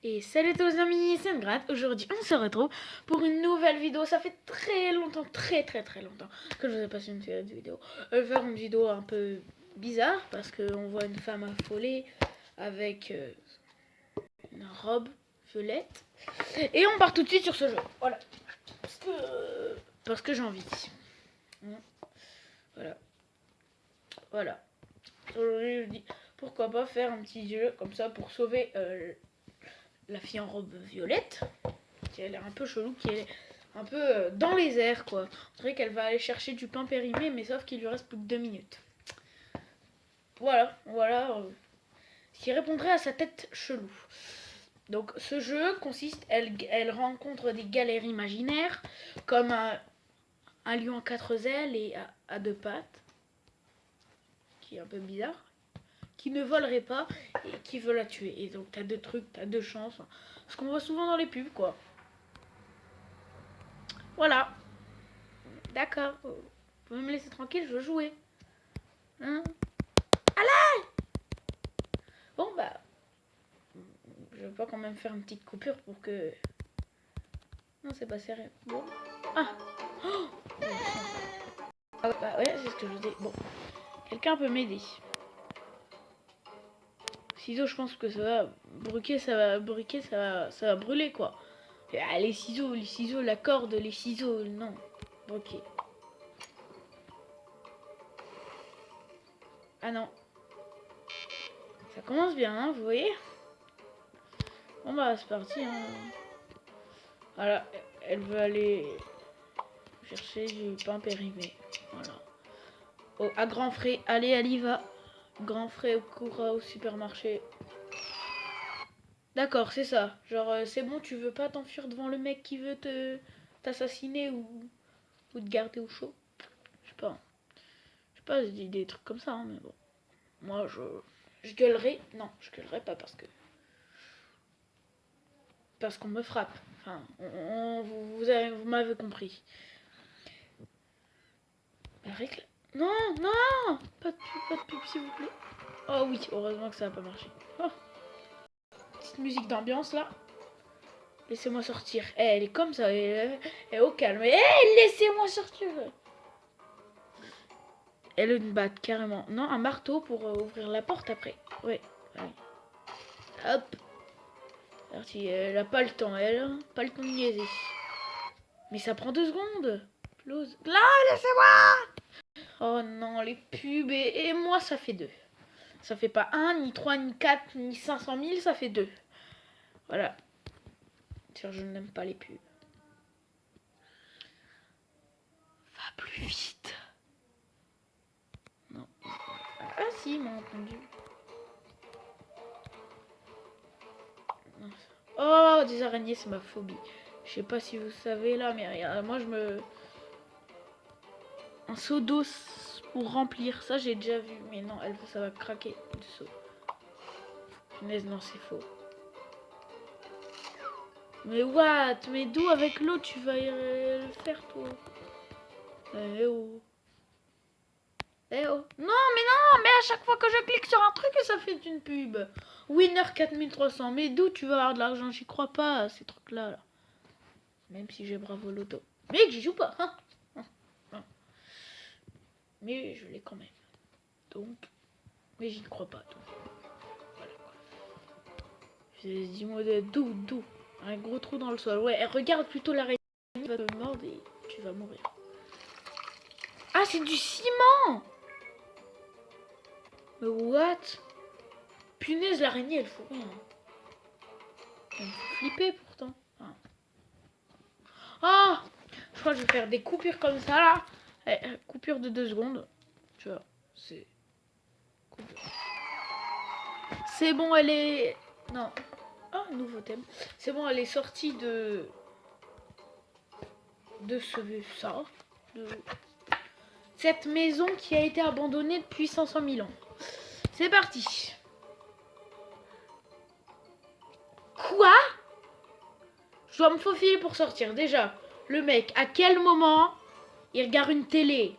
Et salut à tous les amis, c'est Ngrat. Aujourd'hui on se retrouve pour une nouvelle vidéo. Ça fait très longtemps, très longtemps que je vous ai passé une vidéo. Je vais faire une vidéo un peu bizarre parce qu'on voit une femme affolée avec une robe violette. Et on part tout de suite sur ce jeu. Voilà. Parce que j'ai envie. Voilà. Voilà. Aujourd'hui je dis pourquoi pas faire un petit jeu comme ça pour sauver la fille en robe violette. Qui a l'air un peu chelou, qui est un peu dans les airs quoi. On dirait qu'elle va aller chercher du pain périmé, mais sauf qu'il lui reste plus que 2 minutes. Voilà, ce qui répondrait à sa tête chelou. Donc ce jeu consiste, elle rencontre des galères imaginaires, comme un lion à 4 ailes et à 2 pattes, qui est un peu bizarre, qui ne volerait pas et qui veut la tuer. Et donc t'as 2 trucs, t'as 2 chances, ce qu'on voit souvent dans les pubs quoi. Voilà. D'accord. Vous pouvez me laisser tranquille, je veux jouer. Hein? Allez! Bon bah, je vais pas quand même faire une petite coupure pour que... Non, c'est pas sérieux. Bon. Ah! Oh, ah bah ouais, c'est ce que je dis. Bon. Quelqu'un peut m'aider. Ciseaux, je pense que ça va briquer, ça va brûler quoi. Ah, les ciseaux, la corde, les ciseaux, non. Ok. Ah non. Ça commence bien, hein, vous voyez? Bon bah, c'est parti, hein. Voilà, elle veut aller chercher du pain périmé. Voilà. Oh, à grands frais, allez, elle y va. Grand frais, courra au supermarché. D'accord, c'est ça. Genre, c'est bon, tu veux pas t'enfuir devant le mec qui veut t'assassiner ou te garder au chaud. Je sais pas. Je sais pas, je dis des trucs comme ça, hein, mais bon. Moi, je gueulerai. Non, je gueulerai pas parce qu'on me frappe. Enfin, vous m'avez compris. Non, non, pas de pub, s'il vous plaît. Oh oui, heureusement que ça a pas marché. Oh, petite musique d'ambiance là. Laissez-moi sortir. Elle est comme ça, elle est au calme. Laissez-moi sortir. Elle a une batte carrément. Non, un marteau pour ouvrir la porte après. Ouais, allez. Hop. Elle a pas le temps, elle. Hein. Pas le temps de niaiser. Mais ça prend 2 secondes. Close. Là, laissez-moi. Oh non, les pubs. Et moi, ça fait 2. Ça fait pas 1, ni 3, ni 4, ni 500 000, ça fait 2. Voilà. Je n'aime pas les pubs. Va plus vite. Non. Ah si, ils m'ont entendu. Oh, des araignées, c'est ma phobie. Je sais pas si vous savez là, mais regarde, moi je me... Un seau d'eau pour remplir, ça j'ai déjà vu. Mais non, ça va craquer, le seau. Punaise, non, c'est faux. Mais what? Mais d'où avec l'eau tu vas le faire, toi? Eh oh. Eh oh. Non, mais à chaque fois que je clique sur un truc, ça fait une pub. Winner 4300. Mais d'où tu vas avoir de l'argent? J'y crois pas à ces trucs-là. Là. Même si j'ai Bravo Loto. Mais que j'y joue pas. Hein. Mais je l'ai quand même. Donc. Mais j'y crois pas. Donc. Voilà. Dis-moi d'où. Un gros trou dans le sol. Ouais, regarde plutôt l'araignée. Elle va te mordre et tu vas mourir. Ah, c'est du ciment! Mais what? Punaise, l'araignée, elle fout rien. Elle me fait flipper pourtant. Ah, je crois que je vais faire des coupures comme ça là. Coupure de 2 secondes. Tu vois, c'est... Coupure. C'est bon, elle est... Non. Ah, nouveau thème. C'est bon, elle est sortie de cette maison qui a été abandonnée depuis 500 000 ans. C'est parti. Quoi? Je dois me faufiler pour sortir. Déjà, le mec, à quel moment il regarde une télé?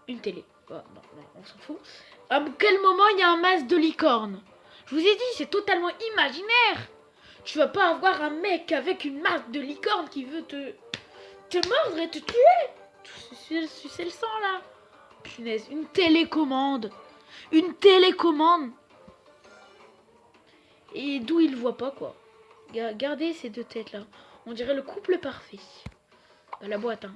Une télé. Oh, non, on s'en fout. À quel moment il y a un masque de licorne? Je vous ai dit, c'est totalement imaginaire. Tu vas pas avoir un mec avec une marque de licorne qui veut te mordre et te tuer. C'est le sang là. Punaise, une télécommande. Une télécommande. Et d'où il voit pas quoi. Regardez ces deux têtes là. On dirait le couple parfait. Bah, la boîte hein.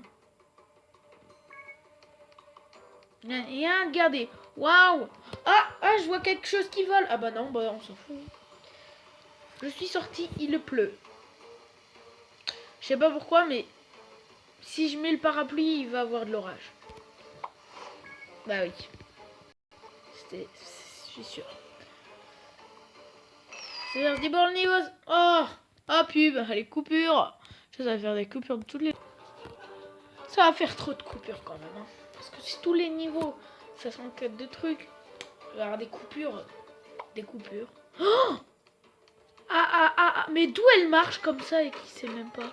Et regardez. Waouh. Ah, je vois quelque chose qui vole. Ah bah non, bah on s'en fout. Je suis sortie, il pleut. Je sais pas pourquoi, mais si je mets le parapluie, il va avoir de l'orage. Bah oui. Je suis sûr. C'est parti pour le niveau. Oh, pub. Allez, coupure. Ça va faire des coupures de toutes les... Ça va faire trop de coupures quand même. Hein. Parce que si tous les niveaux, ça s'enquête de trucs. Il va y avoir des coupures. Des coupures. Oh mais d'où elle marche comme ça et qui sait même pas.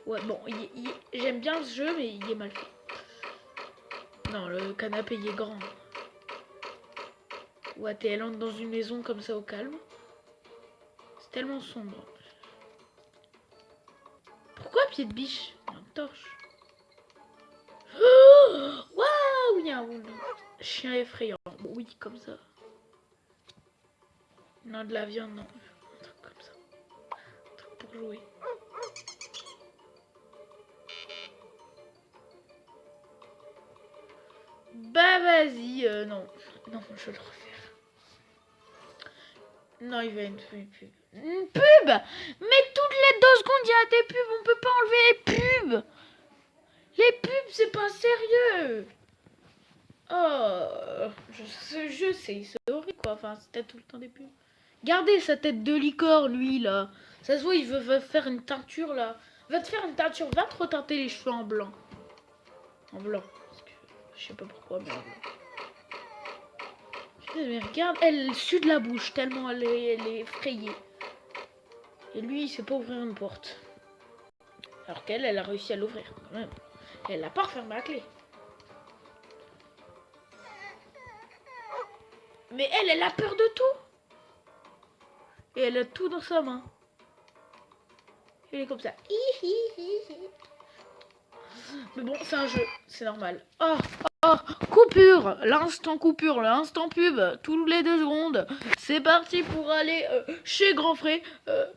Ouais, bon, j'aime bien ce jeu, mais il est mal fait. Non, le canapé, il est grand. Ouais, elle entre dans une maison comme ça au calme. C'est tellement sombre. Pourquoi pied de biche? Une torche. Waouh, il y a un chien effrayant. Bon, oui, comme ça. Non, de la viande, non. Un truc comme ça. Un truc pour jouer. Bah vas-y, non. Non, je vais le refaire. Non, il va y avoir une pub. Une pub. Mais toutes les 2 secondes, il y a des pubs. On peut pas enlever les pubs. Les pubs, c'est pas sérieux. Oh, je sais, c'est horrible quoi. Enfin, c'était tout le temps des pubs. Gardez sa tête de licorne, lui là. Ça se voit, il veut faire une teinture là. Va te faire une teinture, va te reteinter les cheveux en blanc. En blanc. Parce que, je sais pas pourquoi, mais en blanc. Mais regarde, elle sue de la bouche tellement elle est effrayée. Et lui, il sait pas ouvrir une porte. Alors qu'elle, elle a réussi à l'ouvrir quand même. Et elle l'a pas refermé à clé. Mais elle a peur de tout. Et elle a tout dans sa main. Elle est comme ça. Mais bon, c'est un jeu, c'est normal. Oh, coupure, l'instant coupure, l'instant pub, tous les 2 secondes. C'est parti pour aller chez Grand Frais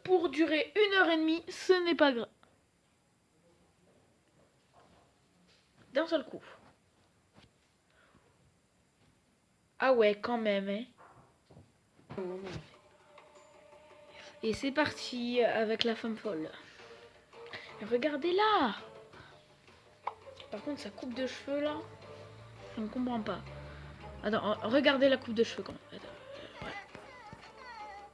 pour durer 1h30. Ce n'est pas grave. D'un seul coup. Ah ouais, quand même, hein. Et c'est parti avec la femme folle. Regardez là. Par contre, sa coupe de cheveux là, je ne comprends pas. Attends, regardez la coupe de cheveux quand même. Voilà.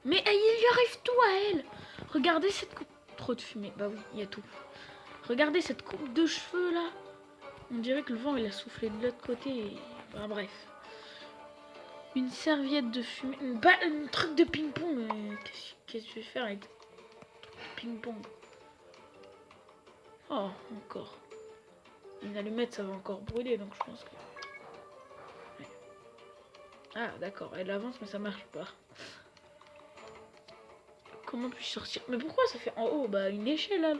Mais il y arrive tout à elle. Regardez cette coupe. Trop de fumée. Bah oui, il y a tout. Regardez cette coupe de cheveux là. On dirait que le vent il a soufflé de l'autre côté. Et... Enfin, bref. Une serviette de fumée. Un truc de ping-pong. Qu'est-ce que je vais faire avec ping-pong? Oh, encore. Une allumette, ça va encore brûler, donc je pense que... Ouais. Ah, d'accord, elle avance, mais ça marche pas. Comment puis-je sortir? Mais pourquoi ça fait en haut? Bah, une échelle, là.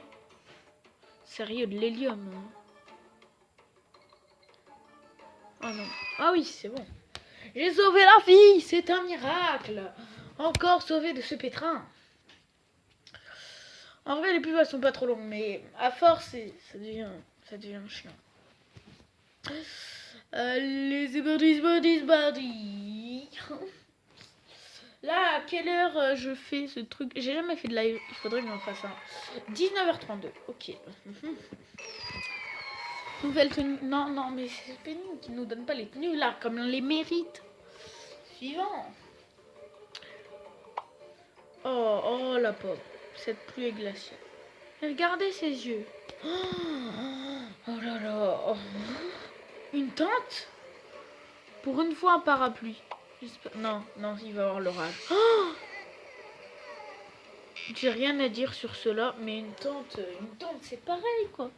Sérieux, de l'hélium. Oh non. Ah oui, c'est bon. J'ai sauvé la fille, c'est un miracle. Encore sauvé de ce pétrin. En vrai, les pubs, elles sont pas trop longues, mais à force, ça devient chiant. Les body. Là, à quelle heure je fais ce truc? J'ai jamais fait de live, il faudrait que j'en fasse un. 19h32, ok. Nouvelle tenue. Non, mais c'est pénible qu'ils nous donnent pas les tenues là, comme on les mérite. Suivant. Oh la pauvre. Cette pluie est glaciale. Regardez ses yeux. Oh là là. Une tente? Pour une fois un parapluie. Non, il va y avoir l'orage. J'ai rien à dire sur cela, mais une tente c'est pareil quoi.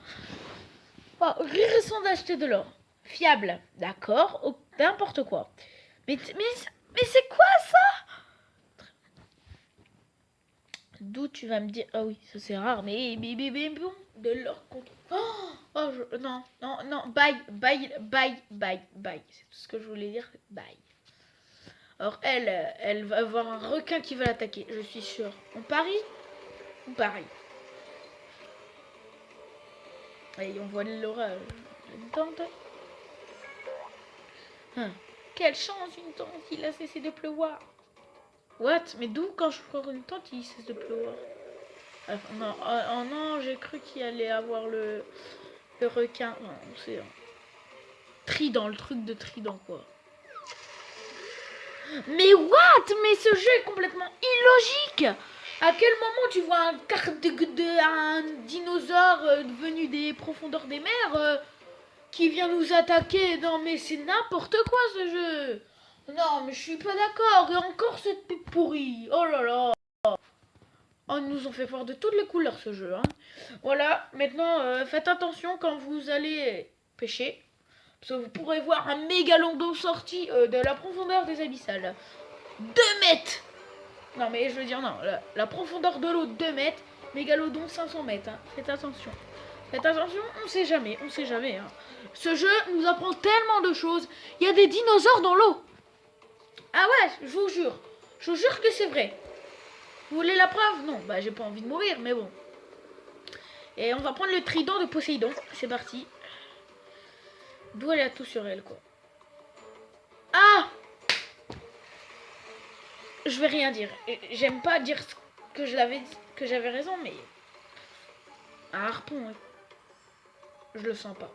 Oh, raison d'acheter de l'or. Fiable, d'accord, n'importe quoi. Mais c'est quoi ça? tu vas me dire, ah oui, ça c'est rare, mais bon, de leur contre. Non, bye. C'est tout ce que je voulais dire, bye. Alors elle va avoir un requin qui va l'attaquer, je suis sûre. On parie? On parie. Et on voit l'orage. Une tente. Quelle chance, une tente, il a cessé de pleuvoir. What? Mais d'où quand je prends une tente, il cesse de pleuvoir? Non, non, j'ai cru qu'il allait avoir le requin. Non, c'est trident, le truc de trident, quoi. Mais what? Mais ce jeu est complètement illogique. À quel moment tu vois un dinosaure venu des profondeurs des mers qui vient nous attaquer? Non, mais c'est n'importe quoi ce jeu. Non, mais je suis pas d'accord. Et encore cette pipe pourrie. Oh là là. Oh, ils nous ont fait voir de toutes les couleurs ce jeu. Hein. Voilà, maintenant faites attention quand vous allez pêcher. Parce que vous pourrez voir un mégalodon sorti de la profondeur des abyssales. 2 mètres. Non mais je veux dire non, la profondeur de l'eau 2 mètres, mégalodon 500 mètres. Hein. Faites attention. Faites attention, on sait jamais. Hein. Ce jeu nous apprend tellement de choses. Il y a des dinosaures dans l'eau. Ah ouais, je vous jure. Je vous jure que c'est vrai. Vous voulez la preuve? Non, bah j'ai pas envie de mourir, mais bon. Et on va prendre le trident de Poséidon. C'est parti. D'où elle a tout sur elle, quoi. Ah! Je vais rien dire. J'aime pas dire que j'avais raison, mais... Un harpon, ouais. Je le sens pas.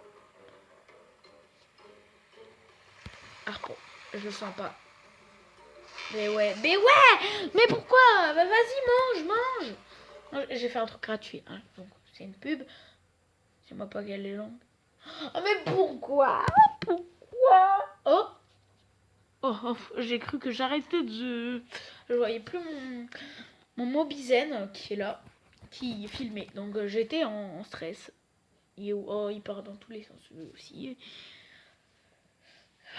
Harpon, je le sens pas. Mais ouais, mais pourquoi? Bah vas-y, mange. J'ai fait un truc gratuit, hein. Donc c'est une pub. Dis-moi pas qu'elle est longue. Oh mais pourquoi? Oh, j'ai cru que j'arrêtais de... Je voyais plus mon Mobizen qui est là, qui filmait. Donc j'étais en stress. Il part dans tous les sens aussi.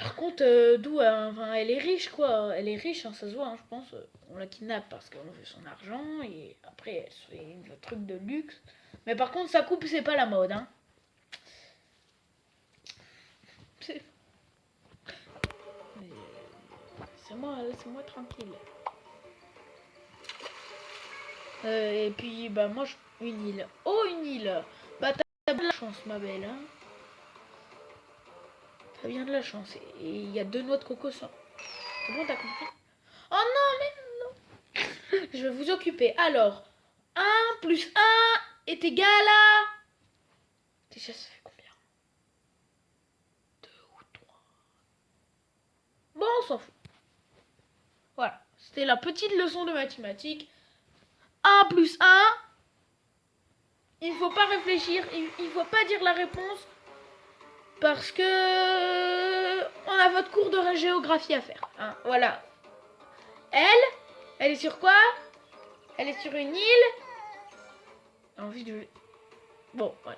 Par contre, d'où enfin, elle est riche, quoi. Elle est riche, hein, ça se voit, hein, je pense. On la kidnappe parce qu'on veut son argent. Et après, elle se fait un truc de luxe. Mais par contre, sa coupe, c'est pas la mode. Hein. Laissez-moi tranquille. Et puis, bah, moi, une île. Oh, une île. Bah, t'as de la chance, ma belle. Hein. T'as bien de la chance. Et il y a 2 noix de coco sans... C'est bon, t'as compris? Oh non, mais non. Je vais vous occuper. Alors, 1 plus 1 est égal à... Déjà, ça fait combien? 2 ou 3. Bon, on s'en fout. Voilà. C'était la petite leçon de mathématiques. 1 plus 1. Il ne faut pas réfléchir. Il ne faut pas dire la réponse. Parce que... On a votre cours de géographie à faire. Hein, voilà. Elle est sur quoi? Elle est sur une île. J'ai envie de... Bon, voilà.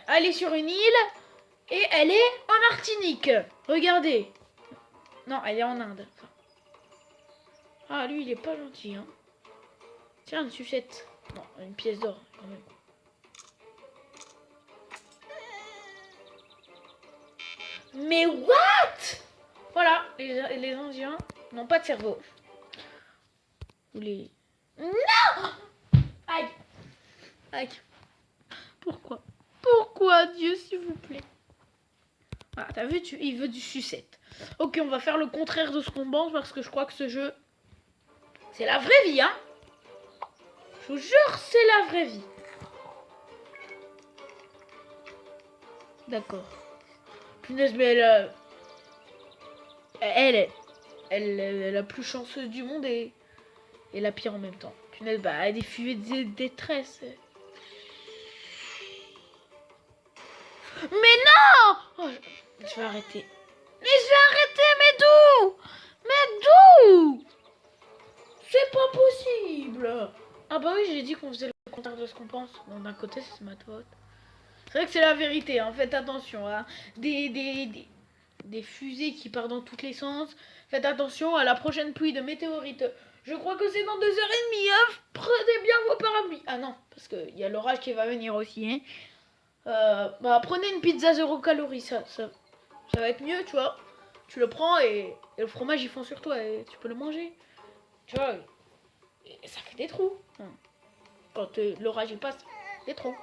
Elle est sur une île. Et elle est en Martinique. Regardez. Non, elle est en Inde. Ah, lui, il est pas gentil, hein. Tiens, une sucette. Non, une pièce d'or, quand même. Mais what? Voilà, les Indiens n'ont pas de cerveau. Ou les... Non! Aïe. Aïe. Pourquoi, Dieu, s'il vous plaît? Ah, t'as vu, il veut du sucette. Ok, on va faire le contraire de ce qu'on pense parce que je crois que ce jeu, c'est la vraie vie, hein. Je vous jure, c'est la vraie vie. D'accord. Punaise, mais elle est la plus chanceuse du monde et la pire en même temps. Punaise, bah, elle a des fumées de détresse. Mais non! Oh, je vais arrêter. Mais d'où? C'est pas possible. Ah bah oui, j'ai dit qu'on faisait le contraire de ce qu'on pense. Bon, d'un côté, c'est ma faute. C'est vrai que c'est la vérité, hein. Faites attention. Hein. des fusées qui partent dans tous les sens. Faites attention à la prochaine pluie de météorites. Je crois que c'est dans 2h30. Hein. Prenez bien vos parapluies. Ah non, parce qu'il y a l'orage qui va venir aussi. Hein. Prenez une pizza 0 calories. Ça va être mieux, tu vois. Tu le prends et le fromage, il fond sur toi et tu peux le manger. Tu vois, et ça fait des trous. Hein. Quand l'orage, il passe, des trous.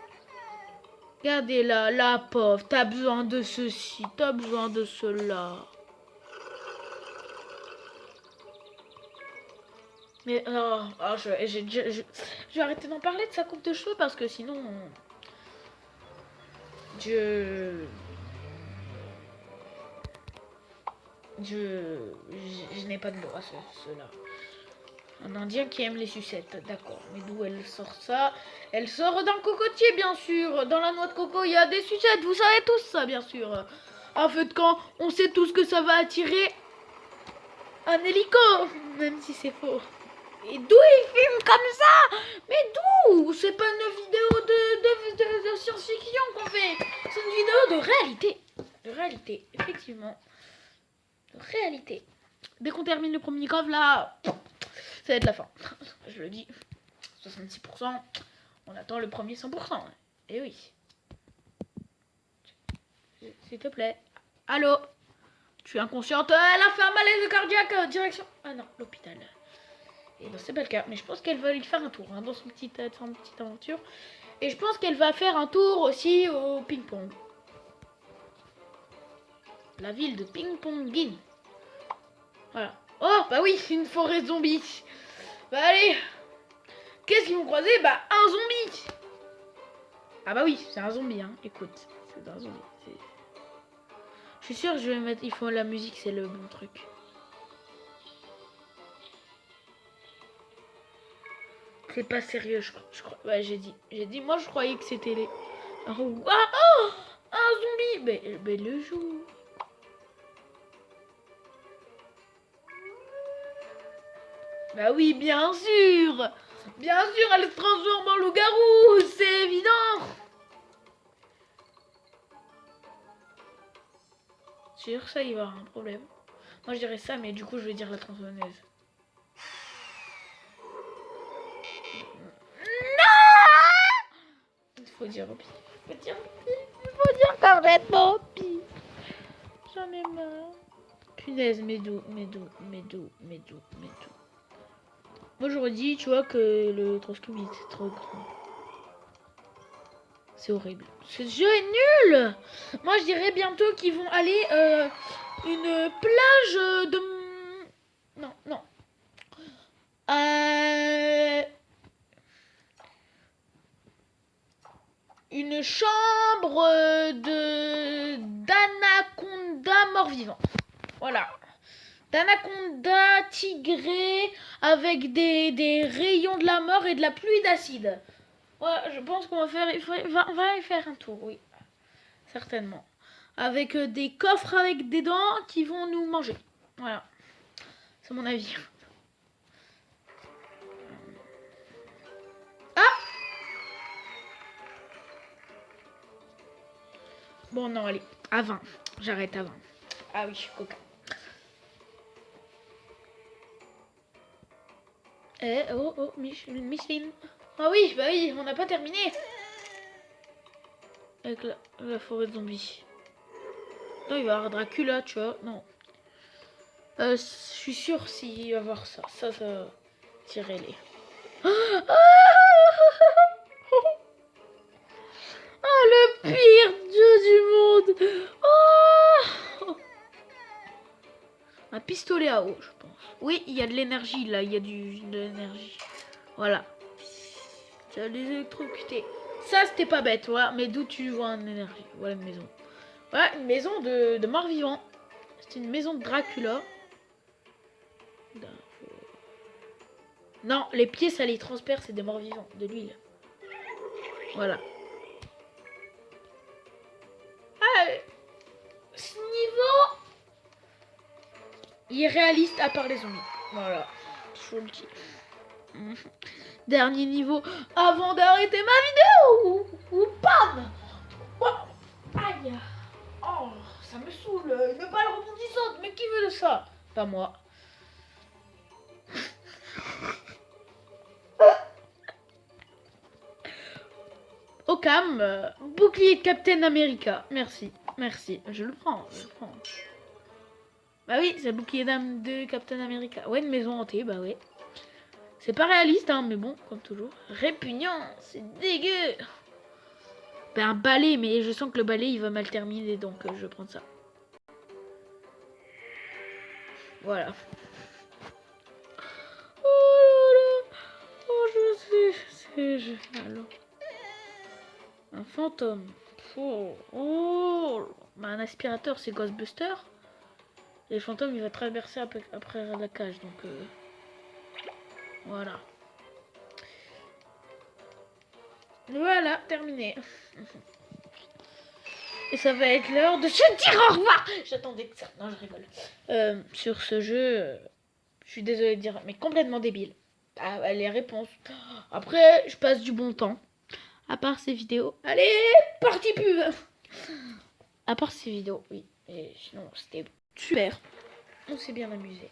Regardez là, la pauvre, t'as besoin de ceci, t'as besoin de cela. Mais je vais arrêter d'en parler de sa coupe de cheveux parce que sinon... Je n'ai pas de mots à cela. Un indien qui aime les sucettes, d'accord. Mais d'où elle sort ça? Elle sort d'un cocotier, bien sûr. Dans la noix de coco, il y a des sucettes. Vous savez tous ça, bien sûr. En fait, quand on sait tous que ça va attirer un hélico, même si c'est faux. Et d'où ils filment comme ça? Mais d'où? C'est pas une vidéo de science-fiction qu'on fait. C'est une vidéo de réalité. De réalité, effectivement. De réalité. Dès qu'on termine le premier coffre, là... Ça va être la fin. Je le dis. 66%. On attend le premier 100%. Et oui. S'il te plaît. Allô? Je suis inconsciente. Elle a fait un malaise cardiaque. Direction. Ah non, l'hôpital. Et ben c'est pas le cas. Mais je pense qu'elle va lui faire un tour hein, dans son petite aventure. Et je pense qu'elle va faire un tour aussi au ping-pong. La ville de ping-pong-guin. Voilà. Oh, bah oui, une forêt zombie. Bah allez. Qu'est-ce qu'ils vont croiser? Bah un zombie. Ah bah oui, c'est un zombie, hein. Écoute, c'est un zombie. Je suis sûre que je vais mettre... Il faut la musique, c'est le bon truc. C'est pas sérieux, je crois. Ouais, j'ai dit, moi je croyais que c'était les... Ah, oh, un zombie. Mais le joue. Bah oui, bien sûr. Bien sûr, elle se transforme en loup-garou, c'est évident. C'est sûr que ça, il va y avoir un problème. Moi, je dirais ça, mais du coup, je vais dire la tronçonneuse. Non! Il faut dire Poppy. Il faut dire complètement Poppy. J'en ai marre. Punaise, mais d'où. Moi, j'aurais dit, tu vois, que le Troscom était trop grand. C'est horrible. Ce jeu est nul. Moi, je dirais bientôt qu'ils vont aller une plage de... Non. Une chambre d'anaconda mort-vivant. Voilà. D'anaconda tigré avec des rayons de la mort et de la pluie d'acide. Ouais, je pense qu'on va faire... On va y faire un tour, oui. Certainement. Avec des coffres avec des dents qui vont nous manger. Voilà. C'est mon avis. Ah! Bon, non, allez. À 20. J'arrête à 20. Ah oui, coca. Oh, Micheline. Ah oui, bah oui, on n'a pas terminé. Avec la forêt de zombies. Non, il va y avoir Dracula, tu vois. Non. Je suis sûre s'il va y avoir ça. Ça tirer les. Ah, le pire dieu du monde. Oh, un pistolet à eau, je pense. Oui, il y a de l'énergie là. Il y a de l'énergie. Voilà. Tu as les électrocutés. Ça, c'était pas bête, voilà. Mais d'où tu vois une énergie? Voilà une maison. Voilà, une maison de mort-vivant. C'est une maison de Dracula. Non, les pieds, ça les transperce, c'est des morts-vivants, de l'huile. Voilà. Ah, ce niveau irréaliste à part les zombies. Voilà. Je vous le dis. Dernier niveau avant d'arrêter ma vidéo. Ou bam. Oh, aïe. Oh, ça me saoule. Une balle rebondissante. Mais qui veut de ça? Pas moi. Ocam, bouclier de Captain America. Merci, merci. Je le prends, je le prends. Bah oui, c'est le bouclier d'âme de Captain America. Ouais, une maison hantée, bah ouais. C'est pas réaliste, hein, mais bon, comme toujours. Répugnant, c'est dégueu. Bah un balai, mais je sens que le balai, il va mal terminer, donc je vais prendre ça. Voilà. Oh là là. Oh, je sais. Alors. Un fantôme. Oh, oh. Bah, un aspirateur, c'est Ghostbuster. Et le fantôme, il va traverser après la cage, donc voilà. Voilà, terminé. Et ça va être l'heure de se dire au revoir. J'attendais que ça. Non, je rigole. Sur ce jeu, je suis désolée de dire, mais complètement débile. Ah, les réponses. Après, je passe du bon temps. À part ces vidéos. Allez, partie pub. À part ces vidéos, oui. Et sinon, c'était super. On s'est bien amusé.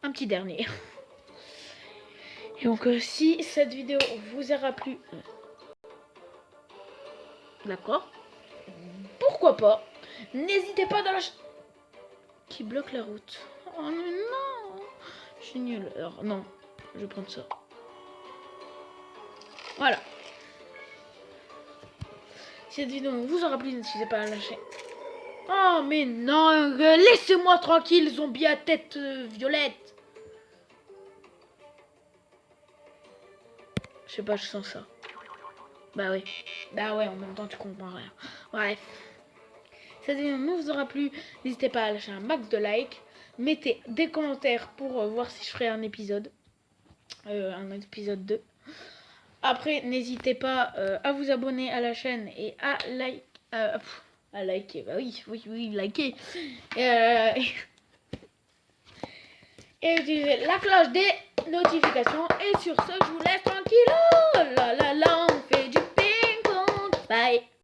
Un petit dernier. Et donc, si cette vidéo vous aura plu, d'accord, pourquoi pas, n'hésitez pas dans la... Qui bloque la route. Oh mais non, je suis nulle. Alors non, je vais prendre ça. Voilà. Si cette vidéo vous aura plu, n'hésitez pas à lâcher. Oh mais non, laissez-moi tranquille, zombie à tête violette. Je sais pas, je sens ça. Bah ouais. Bah ouais, en même temps tu comprends rien. Bref. Si cette vidéo vous aura plu, n'hésitez pas à lâcher un max de likes. Mettez des commentaires pour voir si je ferai un épisode 2. Après, n'hésitez pas à vous abonner à la chaîne et à liker. Bah oui, liker. Et utiliser la cloche des notifications. Et sur ce, je vous laisse tranquille. Oh là là là, on fait du ping-pong. Bye.